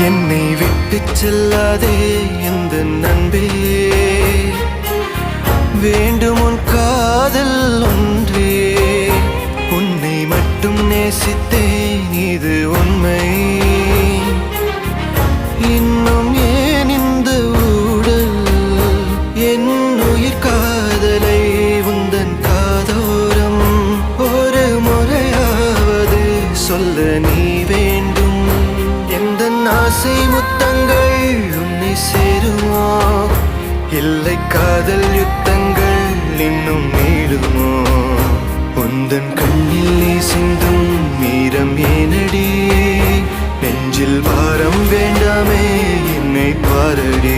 என்னை விட்டு செல்லாதே எந்த நண்பே, வேண்டும் உன் காதல் ஒன்றே. உன்னை மட்டும் நேசித்தேன் இது உண்மை. இன்னும் ஏன் இந்த ஊடல் என் உயிர் காதலை உந்தன் காதோரம் ஒரு முறையாவது சொல்ல நீ வேண்டும். எந்த ஆசை முத்தங்கள் உன்னை சேருமோ, இல்லை காதல் யுத்தங்கள் இன்னும் நீளுமோ. உந்தன் கண்ணில் நீ சிந்தும் மீரம் ஏனடி, நெஞ்சில் பாரம் வேண்டாமே என்னை பாரடி.